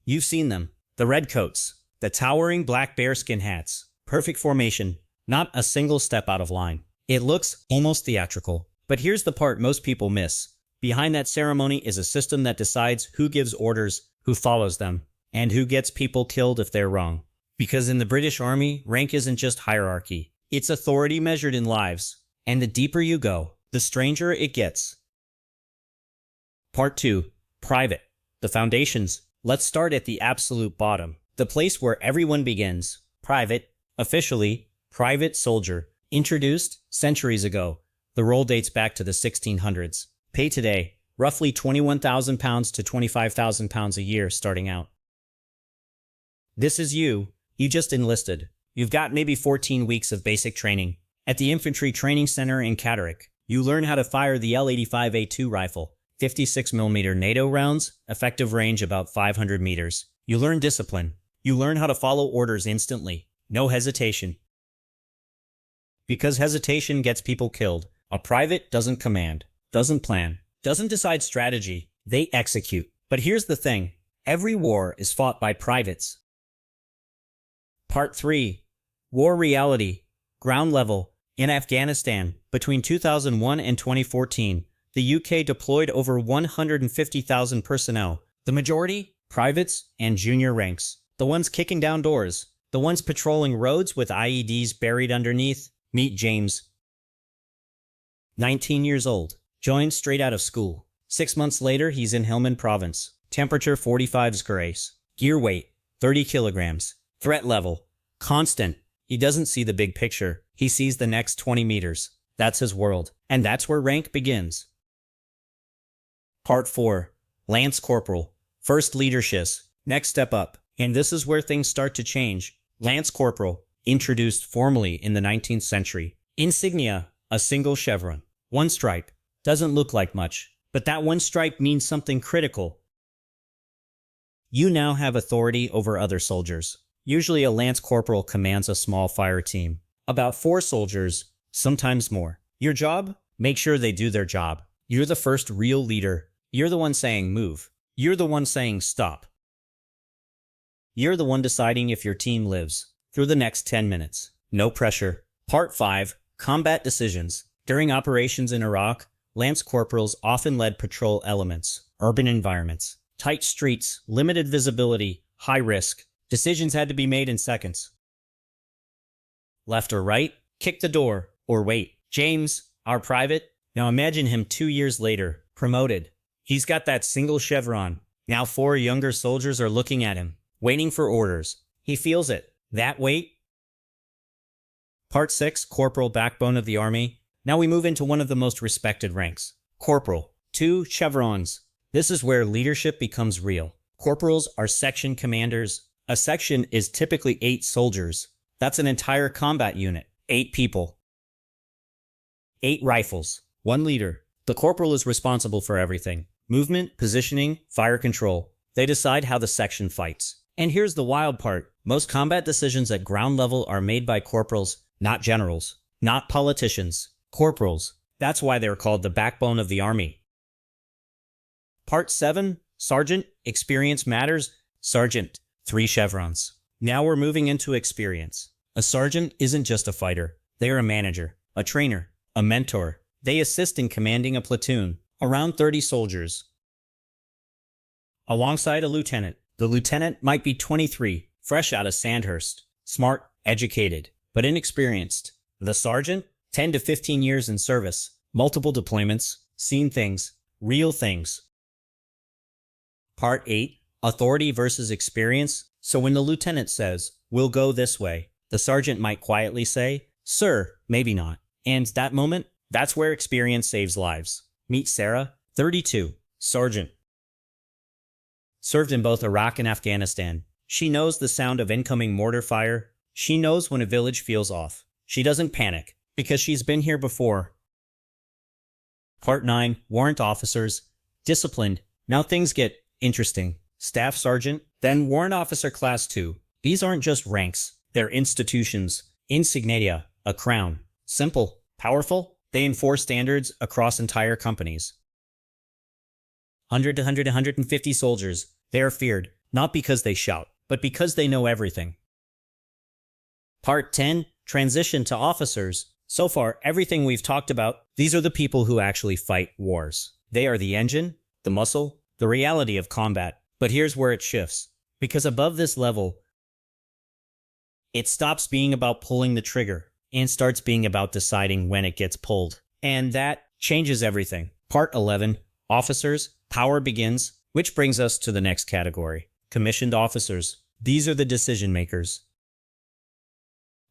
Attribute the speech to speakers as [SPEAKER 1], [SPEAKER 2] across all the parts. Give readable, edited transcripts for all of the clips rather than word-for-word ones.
[SPEAKER 1] You've seen them. The red coats, the towering black bearskin hats, perfect formation, not a single step out of line. It looks almost theatrical. But here's the part most people miss. Behind that ceremony is a system that decides who gives orders, who follows them, and who gets people killed if they're wrong. Because in the British Army, rank isn't just hierarchy. It's authority measured in lives. And the deeper you go, the stranger it gets. Part 2. Private. The foundations. Let's start at the absolute bottom. The place where everyone begins. Private. Officially, private soldier. Introduced centuries ago. The role dates back to the 1600s. Pay today, roughly £21,000 to £25,000 a year starting out. This is you. You just enlisted. You've got maybe 14 weeks of basic training. At the Infantry Training Center in Catterick, you learn how to fire the L85A2 rifle, 56mm NATO rounds, effective range about 500 meters. You learn discipline. You learn how to follow orders instantly. No hesitation. Because hesitation gets people killed. A private doesn't command, doesn't plan, doesn't decide strategy. They execute. But here's the thing. Every war is fought by privates. Part 3. War reality. Ground level. In Afghanistan, between 2001 and 2014, the UK deployed over 150,000 personnel. The majority, privates and junior ranks. The ones kicking down doors. The ones patrolling roads with IEDs buried underneath. Meet James. 19 years old. Joined straight out of school. 6 months later, he's in Helmand Province. Temperature 45 degrees. Gear weight 30 kilograms. Threat level constant. He doesn't see the big picture. He sees the next 20 meters. That's his world. And that's where rank begins. Part 4. Lance Corporal. First leadership. Next step up. And this is where things start to change. Lance Corporal. Introduced formally in the 19th century. Insignia. A single chevron. One stripe. Doesn't look like much. But that one stripe means something critical. You now have authority over other soldiers. Usually a lance corporal commands a small fire team. About 4 soldiers, sometimes more. Your job? Make sure they do their job. You're the first real leader. You're the one saying move. You're the one saying stop. You're the one deciding if your team lives through the next 10 minutes. No pressure. Part 5. Combat decisions. During operations in Iraq, lance corporals often led patrol elements, urban environments, tight streets, limited visibility, high risk. Decisions had to be made in seconds. Left or right, kick the door, or wait. James, our private, now imagine him 2 years later, promoted. He's got that single chevron. Now 4 younger soldiers are looking at him, waiting for orders. He feels it. That weight. Part 6, Corporal, backbone of the Army. Now we move into one of the most respected ranks. Corporal. 2 chevrons. This is where leadership becomes real. Corporals are section commanders. A section is typically 8 soldiers. That's an entire combat unit. 8 people. 8 rifles. 1 leader. The corporal is responsible for everything. Movement, positioning, fire control. They decide how the section fights. And here's the wild part. Most combat decisions at ground level are made by corporals, not generals. Not politicians. Corporals. That's why they're called the backbone of the army. Part 7. Sergeant. Experience matters. Sergeant. 3 chevrons. Now we're moving into experience. A sergeant isn't just a fighter. They're a manager, a trainer, a mentor. They assist in commanding a platoon, around 30 soldiers. Alongside a lieutenant. The lieutenant might be 23, fresh out of Sandhurst, smart, educated, but inexperienced. The sergeant, 10 to 15 years in service, multiple deployments, seen things, real things. Part 8. Authority versus experience. So when the lieutenant says, "We'll go this way," the sergeant might quietly say, "Sir, maybe not." And that moment, that's where experience saves lives. Meet Sarah, 32, sergeant. Served in both Iraq and Afghanistan. She knows the sound of incoming mortar fire. She knows when a village feels off. She doesn't panic, because she's been here before. Part 9. Warrant officers. Disciplined. Now things get interesting. Staff sergeant, then warrant officer class 2. These aren't just ranks. They're institutions. Insignia, a crown. Simple. Powerful. They enforce standards across entire companies. 100 to 150 soldiers. They are feared. not because they shout, but because they know everything. Part 10. Transition to officers. So far, everything we've talked about, these are the people who actually fight wars. They are the engine, the muscle, the reality of combat. But here's where it shifts. Because above this level, it stops being about pulling the trigger and starts being about deciding when it gets pulled. And that changes everything. Part 11. Officers. Power begins, which brings us to the next category. Commissioned officers. These are the decision makers.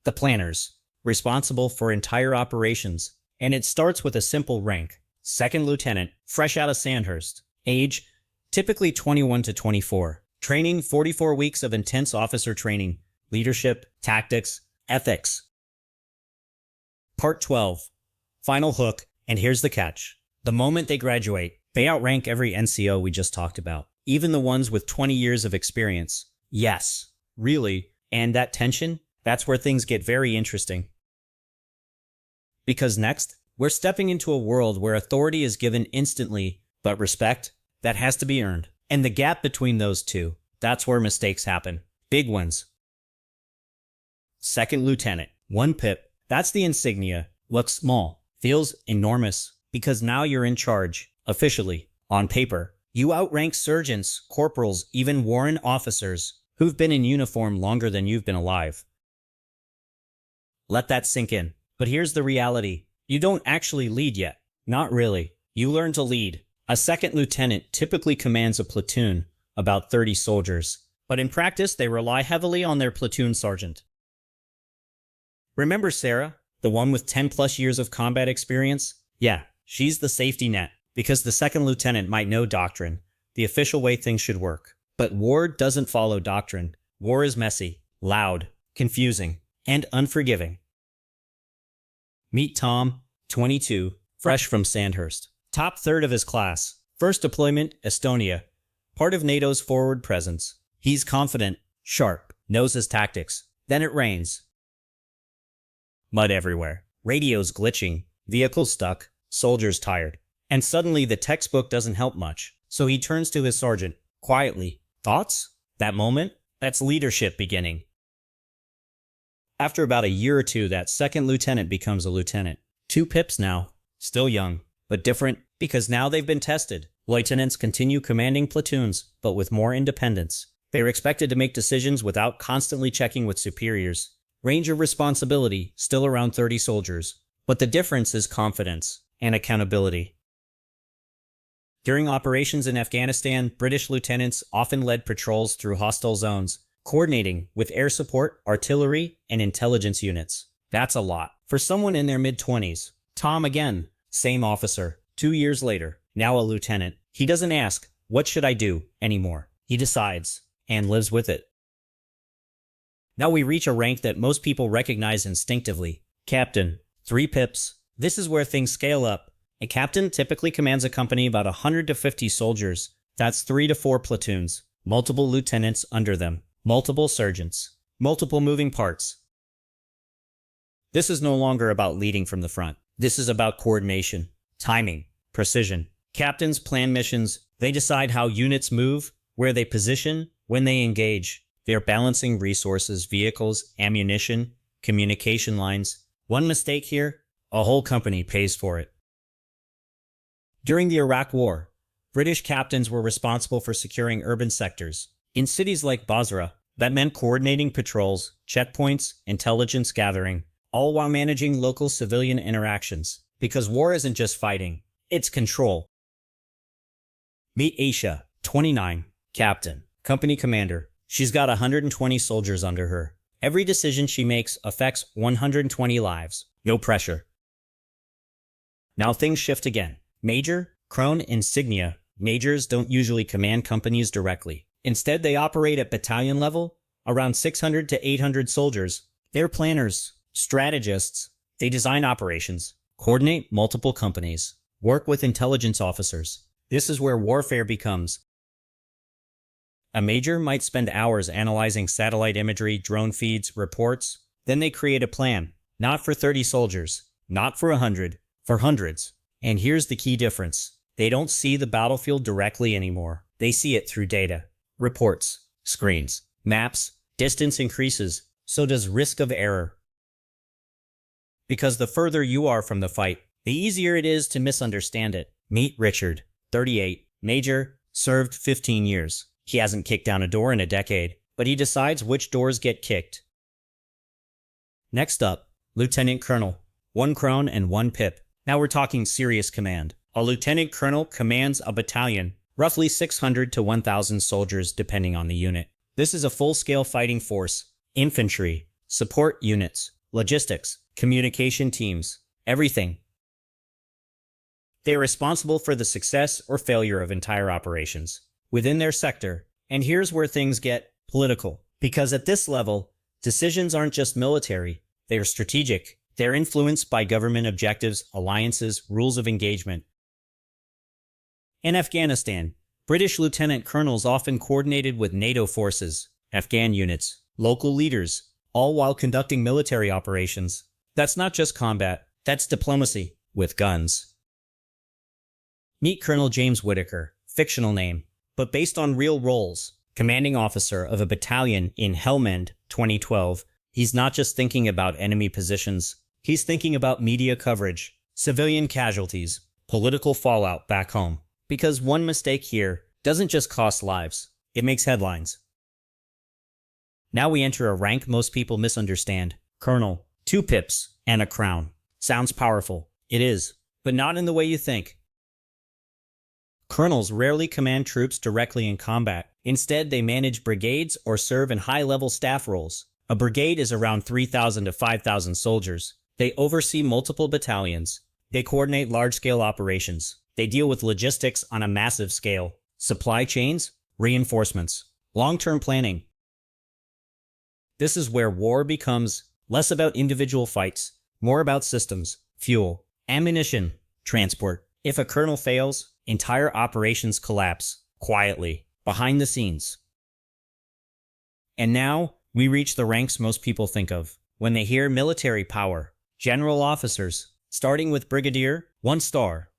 [SPEAKER 1] The planners, responsible for entire operations. And it starts with a simple rank. Second lieutenant, fresh out of Sandhurst. Age, typically 21 to 24. Training, 44 weeks of intense officer training. Leadership, tactics, ethics. Part 12. Final hook, and here's the catch. The moment they graduate, they outrank every NCO we just talked about. Even the ones with 20 years of experience. Yes, really. And that tension, that's where things get very interesting. Because next, we're stepping into a world where authority is given instantly, but respect, that has to be earned. And the gap between those two, that's where mistakes happen. Big ones. Second lieutenant, 1 pip, that's the insignia. Looks small, feels enormous, because now you're in charge, officially, on paper. You outrank sergeants, corporals, even warrant officers, who've been in uniform longer than you've been alive. Let that sink in. But here's the reality. You don't actually lead yet. Not really. You learn to lead. A second lieutenant typically commands a platoon, about 30 soldiers. But in practice, they rely heavily on their platoon sergeant. Remember Sarah, the one with 10 plus years of combat experience? Yeah, she's the safety net, because the second lieutenant might know doctrine, the official way things should work. But war doesn't follow doctrine. War is messy, loud, confusing, and unforgiving. Meet Tom, 22, fresh from Sandhurst. Top third of his class. First deployment, Estonia. Part of NATO's forward presence. He's confident, sharp, knows his tactics. Then it rains. Mud everywhere. Radios glitching. Vehicles stuck. Soldiers tired. And suddenly the textbook doesn't help much. So he turns to his sergeant, quietly. Thoughts? That moment? That's leadership beginning. After about a year or two, that second lieutenant becomes a lieutenant. 2 pips now. Still young, but different, because now they've been tested. Lieutenants continue commanding platoons, but with more independence. They're expected to make decisions without constantly checking with superiors. Range of responsibility, still around 30 soldiers. But the difference is confidence and accountability. During operations in Afghanistan, British lieutenants often led patrols through hostile zones, coordinating with air support, artillery, and intelligence units. That's a lot. For someone in their mid-20s, Tom again, same officer, 2 years later, now a lieutenant. He doesn't ask, what should I do, anymore. He decides, and lives with it. Now we reach a rank that most people recognize instinctively. Captain, 3 pips. This is where things scale up. A captain typically commands a company about 100 to 50 soldiers. That's 3 to 4 platoons. Multiple lieutenants under them. Multiple sergeants. Multiple moving parts. This is no longer about leading from the front. This is about coordination, timing, precision. Captains plan missions. They decide how units move, where they position, when they engage. They're balancing resources, vehicles, ammunition, communication lines. One mistake here, a whole company pays for it. During the Iraq War, British captains were responsible for securing urban sectors. In cities like Basra, that meant coordinating patrols, checkpoints, intelligence gathering, all while managing local civilian interactions. Because war isn't just fighting, it's control. Meet Aisha, 29, captain, company commander. She's got 120 soldiers under her. Every decision she makes affects 120 lives. No pressure. Now things shift again. Major, Crone, Insignia. Majors don't usually command companies directly. Instead, they operate at battalion level, around 600 to 800 soldiers. They're planners, strategists. They design operations, coordinate multiple companies, work with intelligence officers. This is where warfare becomes. A major might spend hours analyzing satellite imagery, drone feeds, reports. Then they create a plan. Not for 30 soldiers, not for 100, for hundreds. And here's the key difference. They don't see the battlefield directly anymore. They see it through data, reports, screens, maps, distance increases, so does risk of error. Because the further you are from the fight, the easier it is to misunderstand it. Meet Richard, 38, Major, served 15 years. He hasn't kicked down a door in a decade, but he decides which doors get kicked. Next up, Lieutenant Colonel, 1 crown and 1 pip. Now we're talking serious command. A lieutenant colonel commands a battalion, roughly 600 to 1,000 soldiers depending on the unit. This is a full-scale fighting force, infantry, support units, logistics, communication teams, everything. They are responsible for the success or failure of entire operations within their sector. And here's where things get political. Because at this level, decisions aren't just military, they are strategic. They're influenced by government objectives, alliances, rules of engagement. In Afghanistan, British lieutenant colonels often coordinated with NATO forces, Afghan units, local leaders, all while conducting military operations. That's not just combat, that's diplomacy, with guns. Meet Colonel James Whitaker, fictional name, but based on real roles. Commanding officer of a battalion in Helmand, 2012, he's not just thinking about enemy positions, he's thinking about media coverage, civilian casualties, political fallout back home. Because one mistake here doesn't just cost lives, it makes headlines. Now we enter a rank most people misunderstand. Colonel, 2 pips, and a crown. Sounds powerful. It is, but not in the way you think. Colonels rarely command troops directly in combat. Instead, they manage brigades or serve in high-level staff roles. A brigade is around 3,000 to 5,000 soldiers. They oversee multiple battalions. They coordinate large-scale operations. They deal with logistics on a massive scale. Supply chains, reinforcements, long-term planning. This is where war becomes less about individual fights, more about systems, fuel, ammunition, transport. If a colonel fails, entire operations collapse, quietly, behind the scenes. And now, we reach the ranks most people think of when they hear military power. General officers, starting with brigadier, 1 star,